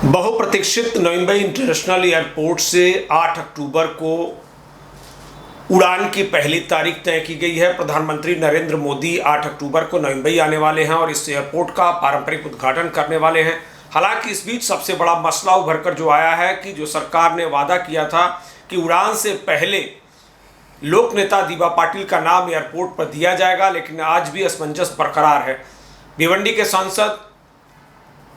बहुप्रतीक्षित Navi Mumbai international airport से 8 अक्टूबर को उड़ान की पहली तारीख तय की गई है। प्रधानमंत्री नरेंद्र मोदी 8 अक्टूबर को नवी मुंबई आने वाले हैं और इस एयरपोर्ट का पारंपरिक उद्घाटन करने वाले हैं। हालांकि इस बीच सबसे बड़ा मसला उभर कर जो आया है कि जो सरकार ने वादा किया था कि उड़ान से पहले लोक नेता दीबा पाटिल का नाम एयरपोर्ट पर दिया जाएगा, लेकिन आज भी असमंजस बरकरार है। भिवंडी के सांसद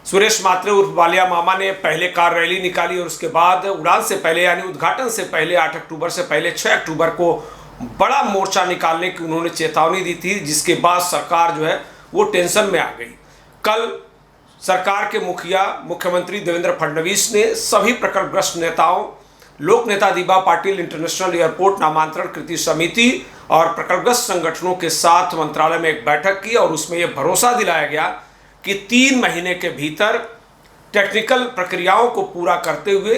सुरेश मात्रे उर्फ बालिया मामा ने पहले कार रैली निकाली और उसके बाद उड़ान से पहले यानी उद्घाटन से पहले 8 अक्टूबर से पहले 6 अक्टूबर को बड़ा मोर्चा निकालने की उन्होंने चेतावनी दी थी, जिसके बाद सरकार जो है वो टेंशन में आ गई। कल सरकार के मुख्यमंत्री देवेंद्र फडणवीस ने सभी प्रकल्पग्रस्त नेताओं, लोक नेता दीबा पाटिल इंटरनेशनल एयरपोर्ट नामांतरण कृति समिति और प्रकल्पग्रस्त संगठनों के साथ मंत्रालय में एक बैठक की और उसमें यह भरोसा दिलाया गया कि 3 महीने के भीतर टेक्निकल प्रक्रियाओं को पूरा करते हुए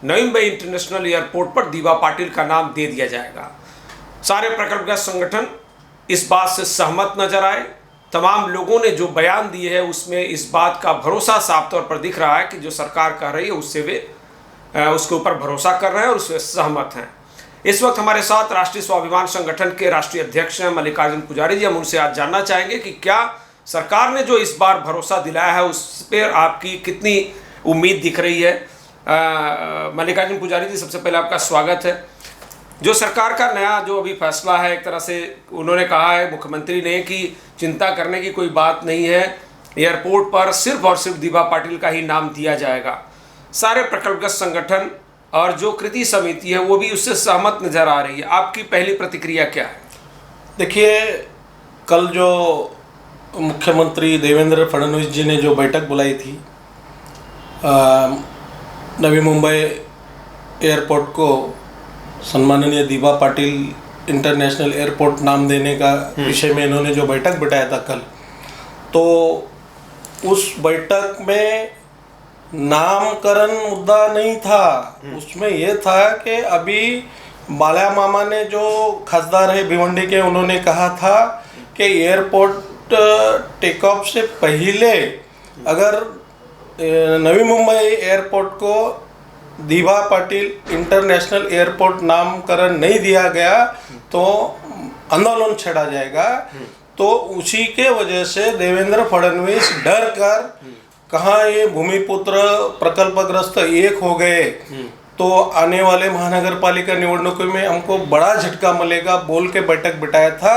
नवी मुंबई इंटरनेशनल एयरपोर्ट पर दीबा पाटिल का नाम दे दिया जाएगा। सारे प्रकल्पग्रस्त संगठन इस बात से सहमत नजर आए। तमाम लोगों ने जो बयान दिए हैं उसमें इस बात का भरोसा साफ तौर पर दिख रहा है कि जो सरकार कह रही है उससे वे उसके ऊपर भरोसा कर रहे हैं और उससे सहमत हैं। इस वक्त हमारे साथ राष्ट्रीय स्वाभिमान संगठन के राष्ट्रीय अध्यक्ष हैं मल्लिकार्जुन पुजारी जी। हम उनसे आज जानना चाहेंगे कि क्या सरकार ने जो इस बार भरोसा दिलाया है उस पर आपकी कितनी उम्मीद दिख रही है। मल्लिकार्जुन पुजारी जी, सबसे पहले आपका स्वागत है। जो सरकार का नया जो अभी फैसला है, एक तरह से उन्होंने कहा है मुख्यमंत्री ने कि चिंता करने की कोई बात नहीं है, एयरपोर्ट पर सिर्फ और सिर्फ दीबा पाटिल का ही नाम दिया जाएगा। सारे प्रकल्पग्रस्त संगठन और जो कृति समिति है वो भी उससे सहमत नजर आ रही है। आपकी पहली प्रतिक्रिया क्या है? देखिए, कल जो मुख्यमंत्री देवेंद्र फडणवीस जी ने जो बैठक बुलाई थी नवी मुंबई एयरपोर्ट को सम्माननीय दीबा पाटिल इंटरनेशनल एयरपोर्ट नाम देने का विषय में इन्होंने जो बैठक बिठाया था कल, तो उस बैठक में नामकरण मुद्दा नहीं था। उसमें यह था कि अभी बालिया मामा ने जो खासदार है भिवंडी के, उन्होंने कहा था कि एयरपोर्ट टेक ऑफ से पहले अगर नवी मुंबई एयरपोर्ट को दीबा पाटिल इंटरनेशनल एयरपोर्ट नामकरण नहीं दिया गया तो आंदोलन छेड़ा जाएगा। तो उसी के वजह से देवेंद्र फडणवीस डर कर कहाँ ये भूमिपुत्र प्रकल्पग्रस्त एक हो गए तो आने वाले महानगर पालिका निवडणुकों में हमको बड़ा झटका मिलेगा बोल के बैठक बिठाया था।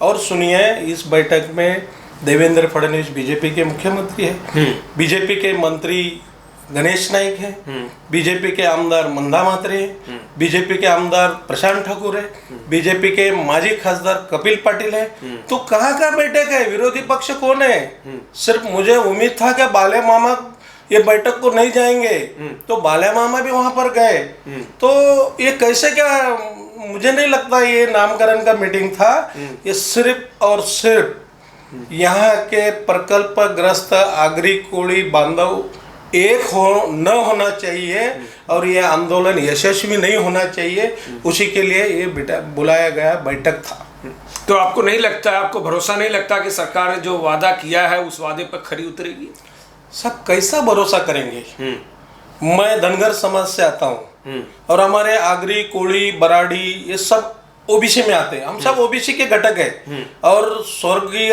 और सुनिए, इस बैठक में देवेंद्र फडणवीस बीजेपी के मुख्यमंत्री है, बीजेपी के मंत्री गणेश नाइक है, बीजेपी के आमदार मंदा म्हात्रे है, बीजेपी के आमदार प्रशांत ठाकुर है, बीजेपी के माजी खासदार कपिल पाटिल है। तो कहाँ का बैठक है? विरोधी पक्ष कौन है? सिर्फ मुझे उम्मीद था कि बालिया मामा ये बैठक को नहीं जाएंगे, तो बालिया मामा भी वहां पर गए। तो ये कैसे, क्या मुझे नहीं लगता ये नामकरण का मीटिंग था। ये सिर्फ और सिर्फ यहाँ के प्रकल्पग्रस्त आगरी कोड़ी बांधव एक न होना चाहिए और ये आंदोलन यशस्वी नहीं होना चाहिए, उसी के लिए ये बुलाया गया बैठक था। तो आपको नहीं लगता, आपको भरोसा नहीं लगता कि सरकार ने जो वादा किया है उस वादे पर खरी उतरेगी? सब कैसा भरोसा करेंगे? मैं धनगर समाज से आता हूँ और हमारे आगरी कोड़ी बराड़ी ये सब ओबीसी में आते हैं। हम सब ओबीसी के घटक है और स्वर्गीय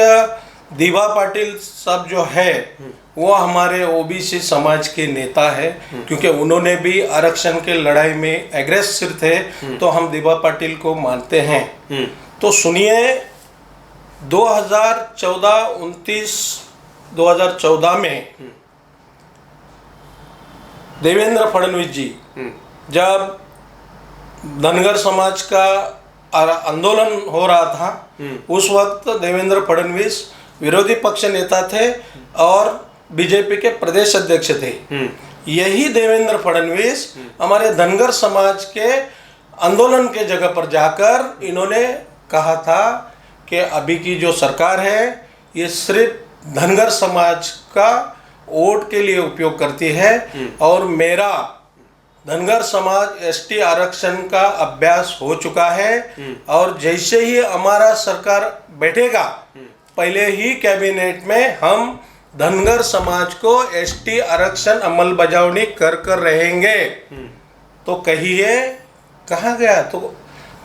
दीबा पाटिल साहब जो है वो हमारे ओबीसी समाज के नेता है, क्योंकि उन्होंने भी आरक्षण के लड़ाई में एग्रेसिव थे, तो हम दीबा पाटिल को मानते हैं। तो सुनिए, 2014 में देवेंद्र फडणवीस जी जब धनगर समाज का आंदोलन हो रहा था, उस वक्त देवेंद्र फडणवीस विरोधी पक्ष नेता थे और बीजेपी के प्रदेश अध्यक्ष थे। यही देवेंद्र फडणवीस हमारे धनगर समाज के आंदोलन के जगह पर जाकर इन्होंने कहा था कि अभी की जो सरकार है ये सिर्फ धनगर समाज का वोट के लिए उपयोग करती है और मेरा धनगर समाज एसटी आरक्षण का अभ्यास हो चुका है और जैसे ही हमारा सरकार बैठेगा पहले ही कैबिनेट में हम धनगर समाज को एसटी आरक्षण अमलबजावनी कर रहेंगे। तो कहिए कहाँ गया? तो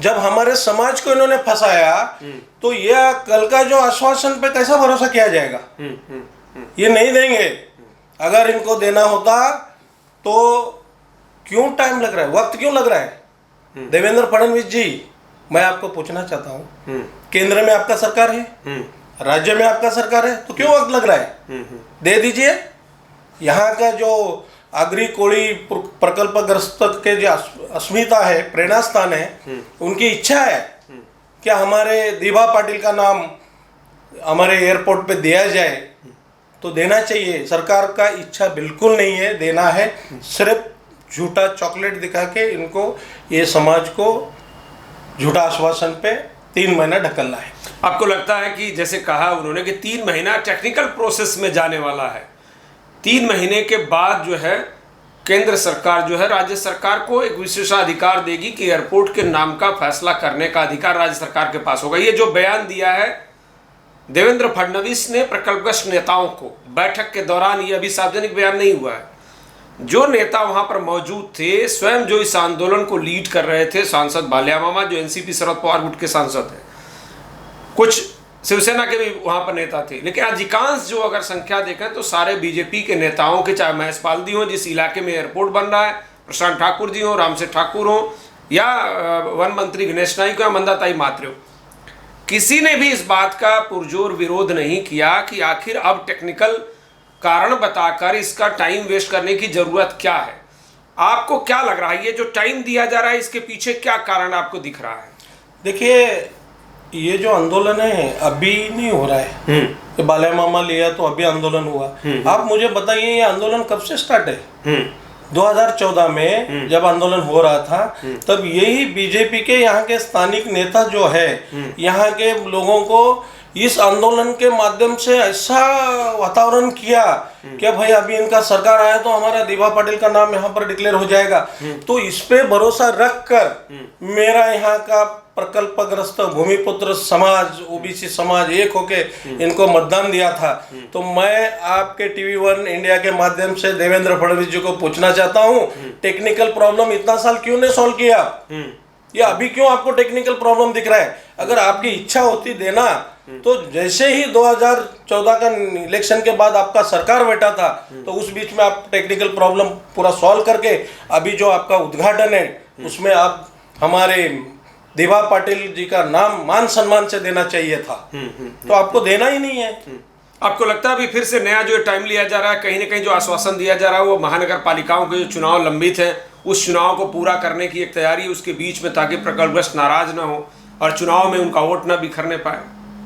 जब हमारे समाज को इन्होंने फंसाया तो यह कल का जो आश्वासन पे कैसा भरोसा किया जाएगा? ये नहीं देंगे। अगर इनको देना होता तो क्यों टाइम लग रहा है, वक्त क्यों लग रहा है? देवेंद्र फडणवीस जी, मैं आपको पूछना चाहता हूँ, केंद्र में आपका सरकार है, राज्य में आपका सरकार है, तो क्यों वक्त लग रहा है? दे दीजिए। यहाँ का जो आगरी कोड़ी प्रकल्पग्रस्त के जो अस्मिता है, प्रेरणा स्थान है, उनकी इच्छा है कि हमारे दीबा पाटिल का नाम हमारे एयरपोर्ट पे दिया जाए, तो देना चाहिए। सरकार का इच्छा बिल्कुल नहीं है देना है, सिर्फ झूठा चॉकलेट दिखा के इनको ये समाज को झूठा आश्वासन पे 3 महीना ढकलना है। आपको लगता है कि जैसे कहा उन्होंने कि 3 महीना टेक्निकल प्रोसेस में जाने वाला है, 3 महीने के बाद जो है केंद्र सरकार जो है राज्य सरकार को एक विशेषाधिकार देगी कि एयरपोर्ट के नाम का फैसला करने का अधिकार राज्य सरकार के पास होगा। ये जो बयान दिया है देवेंद्र फडणवीस ने प्रकल्पग्रस्त नेताओं को बैठक के दौरान, ये अभी सार्वजनिक बयान नहीं हुआ है, जो नेता वहां पर मौजूद थे, स्वयं जो इस आंदोलन को लीड कर रहे थे, सांसद बालिया मामा जो एनसीपी शरद पवार गुट के सांसद हैं, कुछ शिवसेना के भी वहां पर नेता थे, लेकिन अधिकांश जो अगर संख्या देखें तो सारे बीजेपी के नेताओं के, चाहे महेश पालदी हो जिस इलाके में एयरपोर्ट बन रहा है, प्रशांत ठाकुर जी हो, रामसेठ ठाकुर हो, या वन मंत्री गणेश नाइक या मंदाताई मात्रे हो, किसी ने भी इस बात का पुरजोर विरोध नहीं किया कि आखिर अब टेक्निकल कारण बताकर इसका टाइम वेस्ट करने की जरूरत क्या है। आपको क्या लग रहा है, ये जो टाइम दिया जा रहा है इसके पीछे क्या कारण आपको दिख रहा है? देखिए, ये जो आंदोलन है अभी नहीं हो रहा है। तो बालिया मामा लिया तो अभी आंदोलन हुआ। आप मुझे बताइए ये आंदोलन कब से स्टार्ट है? 2014 में जब आंदोलन हो रहा था तब यही बीजेपी के यहाँ के स्थानिक नेता जो है, यहाँ के लोगों को इस आंदोलन के माध्यम से ऐसा वातावरण किया कि भाई अभी इनका सरकार आया तो हमारा दीबा पाटिल का नाम यहाँ पर डिक्लेयर हो जाएगा। तो इस पे भरोसा रखकर मेरा यहाँ का प्रकल्पग्रस्त भूमिपुत्र समाज, ओबीसी समाज एक होके इनको मतदान दिया था। तो मैं आपके TV1 इंडिया के माध्यम से देवेंद्र फडणवीस जी को पूछना चाहता हूँ, टेक्निकल प्रॉब्लम इतना साल क्यों नहीं सॉल्व किया? ये अभी क्यों आपको टेक्निकल प्रॉब्लम दिख रहा है? अगर आपकी इच्छा होती देना तो जैसे ही 2014 का इलेक्शन के बाद आपका सरकार बैठा था तो उस बीच में आप टेक्निकल प्रॉब्लम पूरा सॉल्व करके अभी जो आपका उद्घाटन है उसमें आप हमारे दीबा पाटिल जी का नाम मान सम्मान से देना चाहिए था। तो आपको देना ही नहीं है। आपको लगता है अभी फिर से नया जो टाइम लिया जा रहा है, कहीं ना कहीं जो आश्वासन दिया जा रहा है वो महानगर पालिकाओं के जो चुनाव लंबित है उस चुनाव को पूरा करने की एक तैयारी है उसके बीच में, ताकि प्रकल्पग्रस्त नाराज ना हो और चुनाव में उनका वोट ना बिखरने पाए?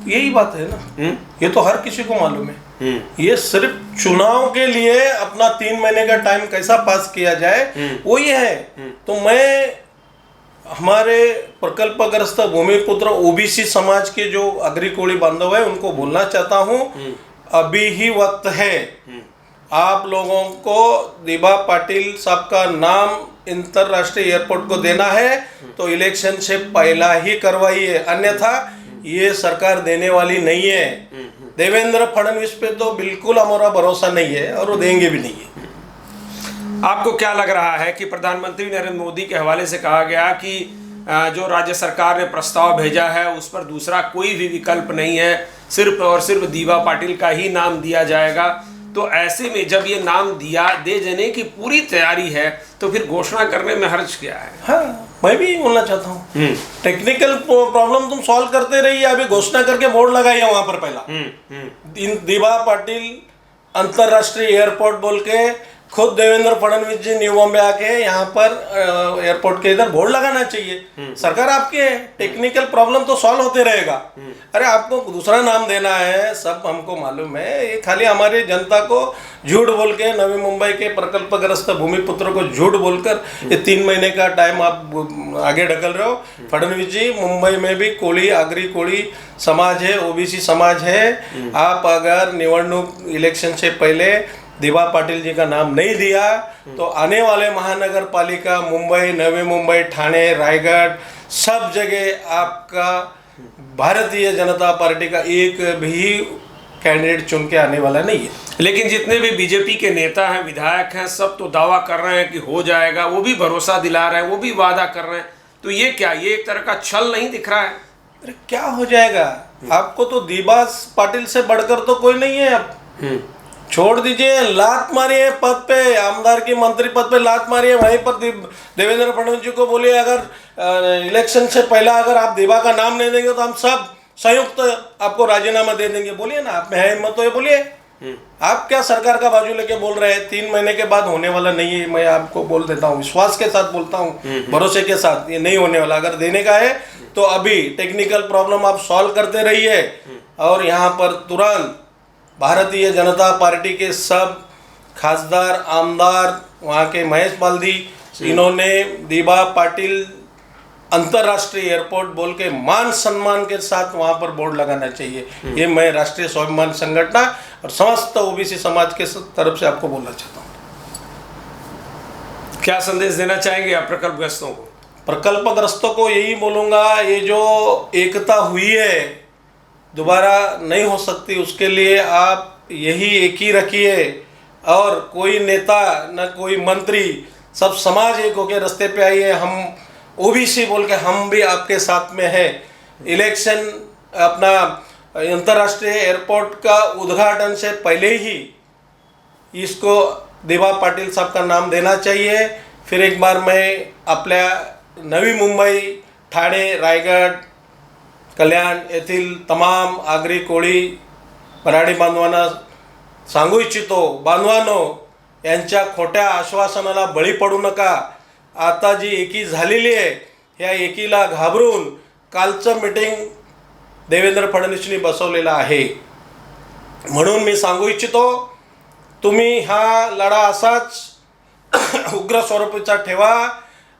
यही बात है ना। ये तो हर किसी को मालूम है। ये सिर्फ चुनाव के लिए अपना 3 महीने का टाइम कैसा पास किया जाए वो ये है। तो मैं हमारे प्रकल्पग्रस्त भूमिपुत्र ओबीसी समाज के जो आगरी कोड़ी बांधव है उनको बोलना चाहता हूँ, अभी ही वक्त है। आप लोगों को दीबा पाटिल साहब का नाम अंतरराष्ट्रीय एयरपोर्ट को देना है तो इलेक्शन से पहला ही करवाइए, अन्यथा ये सरकार देने वाली नहीं है। देवेंद्र फडणवीस पे तो बिल्कुल हमारा भरोसा नहीं है और वो देंगे भी नहीं है। आपको क्या लग रहा है कि प्रधानमंत्री नरेंद्र मोदी के हवाले से कहा गया कि जो राज्य सरकार ने प्रस्ताव भेजा है उस पर दूसरा कोई भी विकल्प नहीं है, सिर्फ और सिर्फ दीबा पाटिल का ही नाम दिया जाएगा, तो ऐसे में जब ये नाम दिया दे देने की पूरी तैयारी है तो फिर घोषणा करने में हर्ज क्या है? हाँ, मैं भी बोलना चाहता हूँ, टेक्निकल प्रॉब्लम तुम सॉल्व करते रहिए, अभी घोषणा करके बोर्ड लगाइए वहां पर पहला दीबा पाटिल अंतरराष्ट्रीय एयरपोर्ट बोल के खुद देवेंद्र फडणवीस जी न्यू बॉम्बे आके यहाँ पर एयरपोर्ट के इधर बोर्ड लगाना चाहिए। सरकार आपकी है, टेक्निकल प्रॉब्लम तो सॉल्व होते रहेगा। अरे आपको दूसरा नाम देना है, सब हमको मालूम है। ये खाली हमारी जनता को झूठ बोल के, नवी मुंबई के प्रकल्पग्रस्त भूमिपुत्र को झूठ बोलकर ये 3 महीने का टाइम आप आगे ढकल रहे हो। फडणवीस जी, मुंबई में भी कोली, आगरी कोली समाज है, ओबीसी समाज है। आप अगर निवडणूक इलेक्शन से पहले दीबा पाटिल जी का नाम नहीं दिया तो आने वाले महानगर पालिका मुंबई, नवी मुंबई, ठाणे, रायगढ़ सब जगह आपका भारतीय जनता पार्टी का एक भी कैंडिडेट चुन के आने वाला नहीं है। लेकिन जितने भी बीजेपी के नेता हैं, विधायक हैं, सब तो दावा कर रहे हैं कि हो जाएगा, वो भी भरोसा दिला रहे हैं, वो भी वादा कर रहे हैं। तो ये क्या, ये एक तरह का छल नहीं दिख रहा है? अरे क्या हो जाएगा, आपको तो दीबा पाटिल से बढ़कर तो कोई नहीं है। अब छोड़ दीजिए, लात मारी है पद पे, आमदार की मंत्री पद पे लात मारी है, वहीं पर देवेंद्र फडणवीस जी को बोलिए अगर इलेक्शन से पहला अगर आप दीबा का नाम नहीं देंगे तो हम सब संयुक्त आपको राजीनामा दे देंगे। बोलिए ना, आप में है हिम्मत तो ये बोलिए। आप क्या सरकार का बाजू लेके बोल रहे हैं? 3 महीने के बाद होने वाला नहीं है, मैं आपको बोल देता हूँ, विश्वास के साथ बोलता हूँ, भरोसे के साथ, ये नहीं होने वाला। अगर देने का है तो अभी टेक्निकल प्रॉब्लम आप सॉल्व करते रहिए और यहाँ पर तुरंत भारतीय जनता पार्टी के सब खासदार, आमदार, वहाँ के महेश बाल्दी, इन्होंने दीबा पाटिल अंतर्राष्ट्रीय एयरपोर्ट बोल के मान सम्मान के साथ वहाँ पर बोर्ड लगाना चाहिए। ये मैं राष्ट्रीय स्वाभिमान संगठन और समस्त ओबीसी समाज के तरफ से आपको बोलना चाहता हूँ। क्या संदेश देना चाहेंगे आप प्रकल्पग्रस्तों को? प्रकल्पग्रस्तों को यही बोलूँगा, ये जो एकता हुई है दोबारा नहीं हो सकती, उसके लिए आप यही एक ही रखिए और कोई नेता न कोई मंत्री, सब समाज एक होकर रास्ते पे आइए। हम ओबीसी बोल के हम भी आपके साथ में है। इलेक्शन अपना अंतर्राष्ट्रीय एयरपोर्ट का उद्घाटन से पहले ही इसको दीबा पाटिल साहब का नाम देना चाहिए। फिर एक बार मैं आपल्या नवी मुंबई, ठाणे, रायगड, कल्याण येथील तमाम आगरी कोळी मराठी बांधवांना सांगू इच्छितो, बांधवांनो, यांच्या खोट्या आश्वासनाला बळी पडू नका। आता जी एकी झालेली आहे, ह्या एकीला घाबरून कालचं मीटिंग देवेंद्र फडणवीसनी बसवलेलं आहे। म्हणून मी सांगू इच्छितो, तुम्ही हा लढा असाच उग्र स्वरूपाचा ठेवा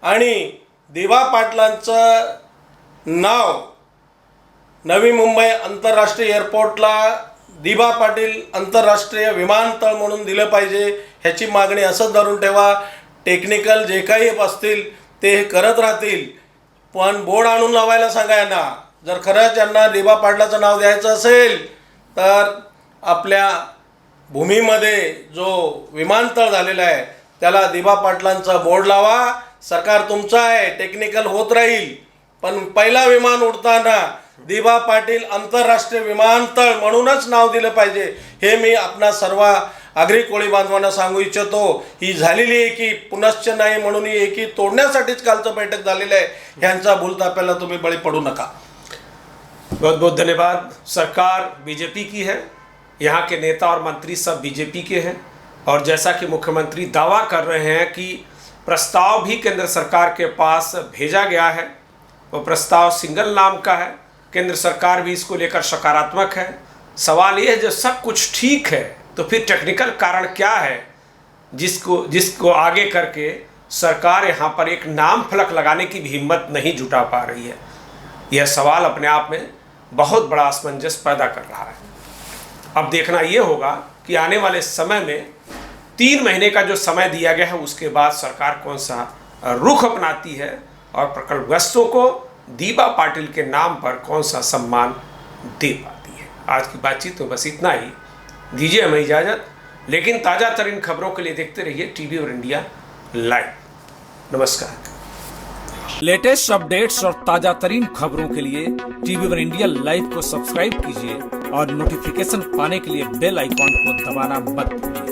आणि दीबा पाटलांचं नाव नवी मुंबई आंतरराष्ट्रीय एअरपोर्टला दीबा पाटील आंतरराष्ट्रीय विमानतळ म्हणून दिलं पाहिजे, ह्याची मागणी असंच धरून ठेवा। टेक्निकल जे काही असतील ते करत राहतील, पण बोर्ड आणून लावायला सांगा यांना। जर खरंच यांना दीबा पाटलाचं नाव द्यायचं असेल तर आपल्या भूमीमध्ये जो विमानतळ झालेला आहे त्याला दीबा पाटलांचा बोर्ड लावा। सरकार तुमचं आहे, टेक्निकल होत राहील, पण पहिला विमान उडताना दीबा पाटील आंतरराष्ट्रीय विमानतळ म्हणूनच नाव दिलं पाहिजे, हे मी आपणा सर्व आगरी कोळी बांधवांना सांगू इच्छितो। ही झालेली एकी पुनश्च नाही, म्हणून ही एकी तोडण्यासाठीच कालचं बैठक झालेलं आहे। ह्यांचा भूलथापाला तुम्ही बळी पडू नका। बहुत बहुत धन्यवाद। सरकार बीजेपी की है, यहाँ के नेता और मंत्री सब बीजेपी के हैं, और जैसा कि मुख्यमंत्री दावा कर रहे हैं कि प्रस्ताव भी केंद्र सरकार के पास भेजा गया है, वो प्रस्ताव सिंगल नाम का है। केंद्र सरकार भी इसको लेकर सकारात्मक है। सवाल ये है, जब सब कुछ ठीक है तो फिर टेक्निकल कारण क्या है जिसको आगे करके सरकार यहाँ पर एक नाम फलक लगाने की भी हिम्मत नहीं जुटा पा रही है? यह सवाल अपने आप में बहुत बड़ा असमंजस पैदा कर रहा है। अब देखना ये होगा कि आने वाले समय में 3 महीने का जो समय दिया गया है, उसके बाद सरकार कौन सा रुख अपनाती है और प्रकल्पग्रस्तों को दीबा पाटिल के नाम पर कौन सा सम्मान दे पाती है। आज की बातचीत तो बस इतना ही। दीजिए हमें इजाज़त, लेकिन ताज़ा तरीन खबरों के लिए देखते रहिए टीवी और इंडिया लाइव। नमस्कार। लेटेस्ट अपडेट्स और ताजा तरीन खबरों के लिए टीवी और इंडिया लाइव को सब्सक्राइब कीजिए और नोटिफिकेशन पाने के लिए बेल आइकॉन को दबाना मत भूलिए।